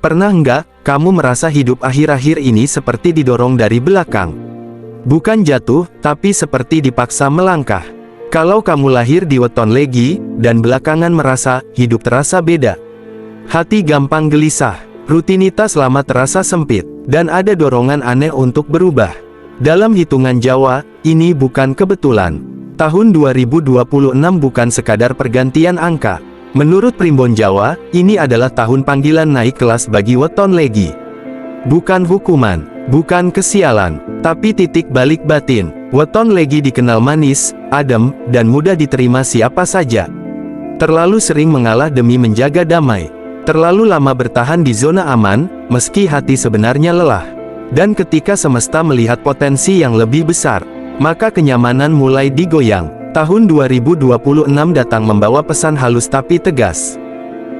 Pernah nggak kamu merasa hidup akhir-akhir ini seperti didorong dari belakang? Bukan jatuh, tapi seperti dipaksa melangkah. Kalau kamu lahir di weton Legi, dan belakangan merasa hidup terasa beda. Hati gampang gelisah, rutinitas lama terasa sempit, dan ada dorongan aneh untuk berubah. Dalam hitungan Jawa, ini bukan kebetulan. Tahun 2026 bukan sekadar pergantian angka. Menurut Primbon Jawa, ini adalah tahun panggilan naik kelas bagi weton Legi. Bukan hukuman, bukan kesialan, tapi titik balik batin. Weton Legi dikenal manis, adem, dan mudah diterima siapa saja. Terlalu sering mengalah demi menjaga damai. Terlalu lama bertahan di zona aman, meski hati sebenarnya lelah. Dan ketika semesta melihat potensi yang lebih besar, maka kenyamanan mulai digoyang. Tahun 2026 datang membawa pesan halus tapi tegas.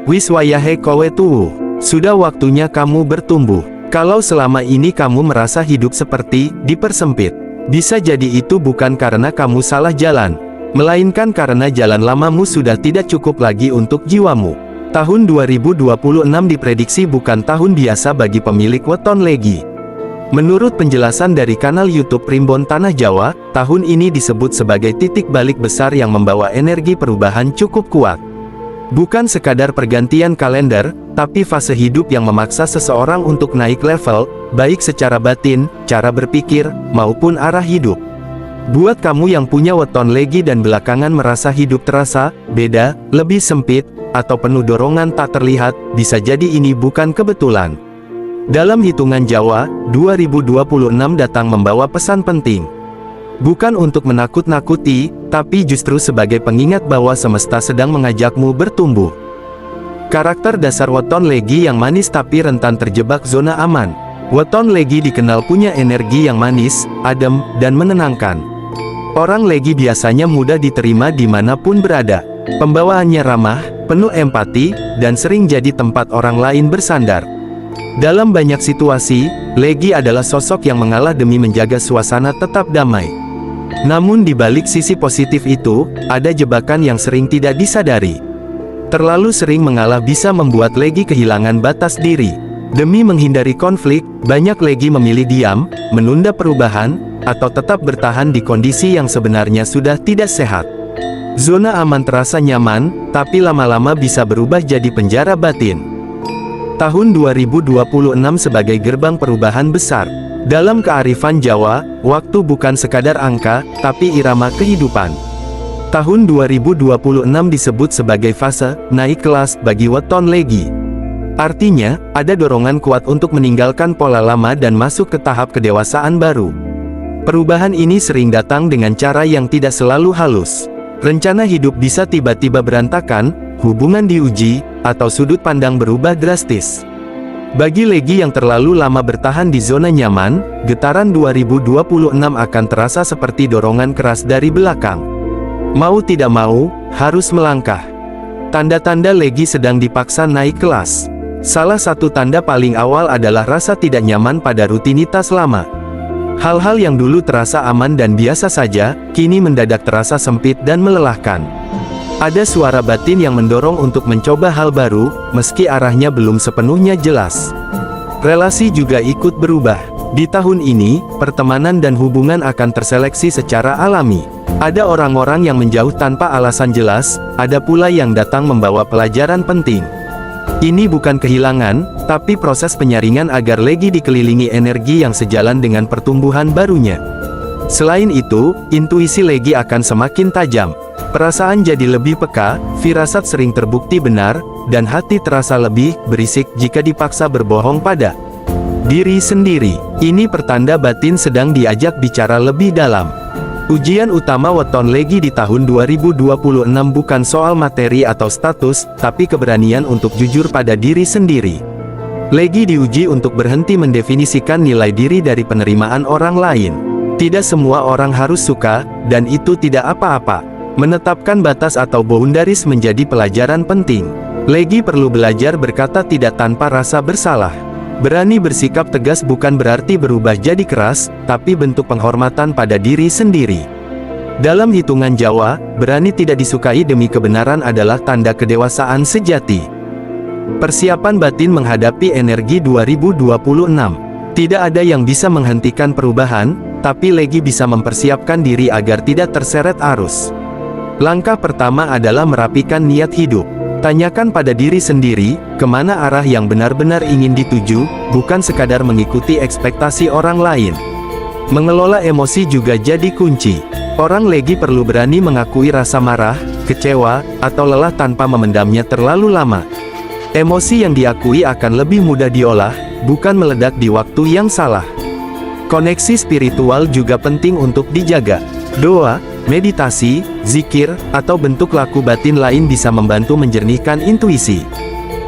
Wis wayahe kowe tuwuh. Sudah waktunya kamu bertumbuh. Kalau selama ini kamu merasa hidup seperti dipersempit, bisa jadi itu bukan karena kamu salah jalan, melainkan karena jalan lamamu sudah tidak cukup lagi untuk jiwamu. Tahun 2026 diprediksi bukan tahun biasa bagi pemilik weton Legi. Menurut penjelasan dari kanal YouTube Primbon Tanah Jawa, tahun ini disebut sebagai titik balik besar yang membawa energi perubahan cukup kuat. Bukan sekadar pergantian kalender, tapi fase hidup yang memaksa seseorang untuk naik level, baik secara batin, cara berpikir, maupun arah hidup. Buat kamu yang punya weton Legi dan belakangan merasa hidup terasa beda, lebih sempit, atau penuh dorongan tak terlihat, bisa jadi ini bukan kebetulan. Dalam hitungan Jawa, 2026 datang membawa pesan penting. Bukan untuk menakut-nakuti, tapi justru sebagai pengingat bahwa semesta sedang mengajakmu bertumbuh. Karakter dasar weton Legi yang manis tapi rentan terjebak zona aman. Weton Legi dikenal punya energi yang manis, adem, dan menenangkan. Orang Legi biasanya mudah diterima dimanapun berada. Pembawaannya ramah, penuh empati, dan sering jadi tempat orang lain bersandar. Dalam banyak situasi, Legi adalah sosok yang mengalah demi menjaga suasana tetap damai. Namun di balik sisi positif itu, ada jebakan yang sering tidak disadari. Terlalu sering mengalah bisa membuat Legi kehilangan batas diri. Demi menghindari konflik, banyak Legi memilih diam, menunda perubahan, atau tetap bertahan di kondisi yang sebenarnya sudah tidak sehat. Zona aman terasa nyaman, tapi lama-lama bisa berubah jadi penjara batin. Tahun 2026 sebagai gerbang perubahan besar. Dalam kearifan Jawa, waktu bukan sekadar angka, tapi irama kehidupan. Tahun 2026 disebut sebagai fase naik kelas bagi weton Legi. Artinya, ada dorongan kuat untuk meninggalkan pola lama dan masuk ke tahap kedewasaan baru. Perubahan ini sering datang dengan cara yang tidak selalu halus. Rencana hidup bisa tiba-tiba berantakan, hubungan diuji, atau sudut pandang berubah drastis. Bagi Legi yang terlalu lama bertahan di zona nyaman, getaran 2026 akan terasa seperti dorongan keras dari belakang. Mau tidak mau, harus melangkah. Tanda-tanda Legi sedang dipaksa naik kelas. Salah satu tanda paling awal adalah rasa tidak nyaman pada rutinitas lama. Hal-hal yang dulu terasa aman dan biasa saja, kini mendadak terasa sempit dan melelahkan. Ada suara batin yang mendorong untuk mencoba hal baru, meski arahnya belum sepenuhnya jelas. Relasi juga ikut berubah. Di tahun ini, pertemanan dan hubungan akan terseleksi secara alami. Ada orang-orang yang menjauh tanpa alasan jelas, ada pula yang datang membawa pelajaran penting. Ini bukan kehilangan, tapi proses penyaringan agar Legi dikelilingi energi yang sejalan dengan pertumbuhan barunya. Selain itu, intuisi Legi akan semakin tajam. Perasaan jadi lebih peka, firasat sering terbukti benar, dan hati terasa lebih berisik jika dipaksa berbohong pada diri sendiri. Ini pertanda batin sedang diajak bicara lebih dalam. Ujian utama weton Legi di tahun 2026 bukan soal materi atau status, tapi keberanian untuk jujur pada diri sendiri. Legi diuji untuk berhenti mendefinisikan nilai diri dari penerimaan orang lain. Tidak semua orang harus suka, dan itu tidak apa-apa. Menetapkan batas atau boundaries menjadi pelajaran penting. Legi perlu belajar berkata tidak tanpa rasa bersalah. Berani bersikap tegas bukan berarti berubah jadi keras, tapi bentuk penghormatan pada diri sendiri. Dalam hitungan Jawa, berani tidak disukai demi kebenaran adalah tanda kedewasaan sejati. Persiapan batin menghadapi energi 2026. Tidak ada yang bisa menghentikan perubahan, tapi Legi bisa mempersiapkan diri agar tidak terseret arus. Langkah pertama adalah merapikan niat hidup. Tanyakan pada diri sendiri, kemana arah yang benar-benar ingin dituju, bukan sekadar mengikuti ekspektasi orang lain. Mengelola emosi juga jadi kunci. Orang Legi perlu berani mengakui rasa marah, kecewa, atau lelah tanpa memendamnya terlalu lama. Emosi yang diakui akan lebih mudah diolah, bukan meledak di waktu yang salah. Koneksi spiritual juga penting untuk dijaga. Doa, meditasi, zikir, atau bentuk laku batin lain bisa membantu menjernihkan intuisi.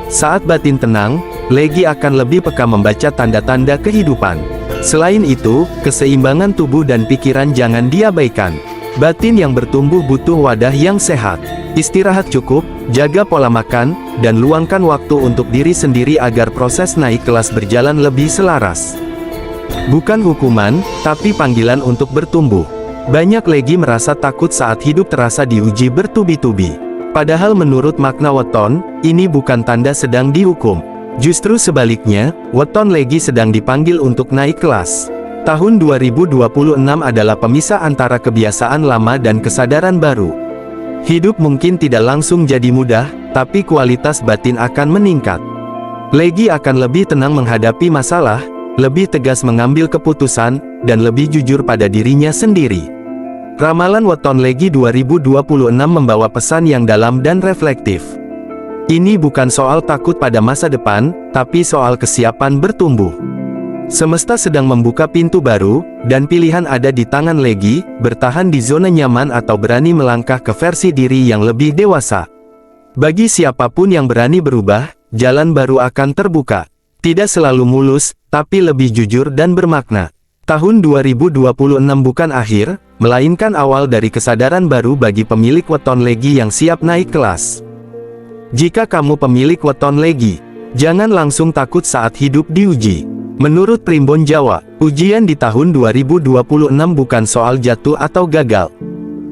Saat batin tenang, Legi akan lebih peka membaca tanda-tanda kehidupan. Selain itu, keseimbangan tubuh dan pikiran jangan diabaikan. Batin yang bertumbuh butuh wadah yang sehat. Istirahat cukup, jaga pola makan, dan luangkan waktu untuk diri sendiri agar proses naik kelas berjalan lebih selaras. Bukan hukuman, tapi panggilan untuk bertumbuh. Banyak Legi merasa takut saat hidup terasa diuji bertubi-tubi. Padahal menurut makna weton, ini bukan tanda sedang dihukum. Justru sebaliknya, weton Legi sedang dipanggil untuk naik kelas. Tahun 2026 adalah pemisah antara kebiasaan lama dan kesadaran baru. Hidup mungkin tidak langsung jadi mudah, tapi kualitas batin akan meningkat. Legi akan lebih tenang menghadapi masalah, lebih tegas mengambil keputusan, dan lebih jujur pada dirinya sendiri. Ramalan weton Legi 2026 membawa pesan yang dalam dan reflektif. Ini bukan soal takut pada masa depan, tapi soal kesiapan bertumbuh. Semesta sedang membuka pintu baru, dan pilihan ada di tangan Legi, bertahan di zona nyaman atau berani melangkah ke versi diri yang lebih dewasa. Bagi siapapun yang berani berubah, jalan baru akan terbuka. Tidak selalu mulus, tapi lebih jujur dan bermakna. Tahun 2026 bukan akhir, melainkan awal dari kesadaran baru bagi pemilik weton Legi yang siap naik kelas. Jika kamu pemilik weton Legi, jangan langsung takut saat hidup diuji. Menurut Primbon Jawa, ujian di tahun 2026 bukan soal jatuh atau gagal,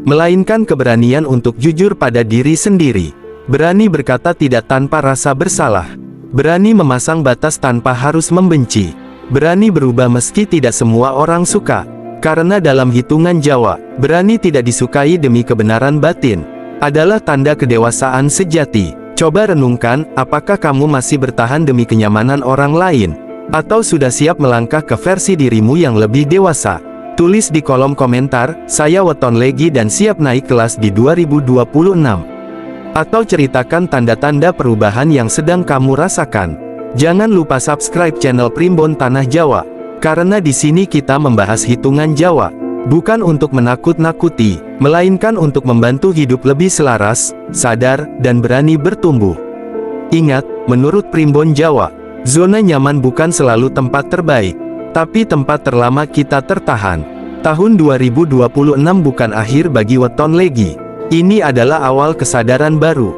melainkan keberanian untuk jujur pada diri sendiri. Berani berkata tidak tanpa rasa bersalah. Berani memasang batas tanpa harus membenci. Berani berubah meski tidak semua orang suka. Karena dalam hitungan Jawa, berani tidak disukai demi kebenaran batin adalah tanda kedewasaan sejati. Coba renungkan, apakah kamu masih bertahan demi kenyamanan orang lain? Atau sudah siap melangkah ke versi dirimu yang lebih dewasa? Tulis di kolom komentar, saya weton Legi dan siap naik kelas di 2026. Atau ceritakan tanda-tanda perubahan yang sedang kamu rasakan. Jangan lupa subscribe channel Primbon Tanah Jawa, karena di sini kita membahas hitungan Jawa, bukan untuk menakut-nakuti, melainkan untuk membantu hidup lebih selaras, sadar, dan berani bertumbuh. Ingat, menurut Primbon Jawa, zona nyaman bukan selalu tempat terbaik, tapi tempat terlama kita tertahan. Tahun 2026 bukan akhir bagi weton Legi. Ini adalah awal kesadaran baru.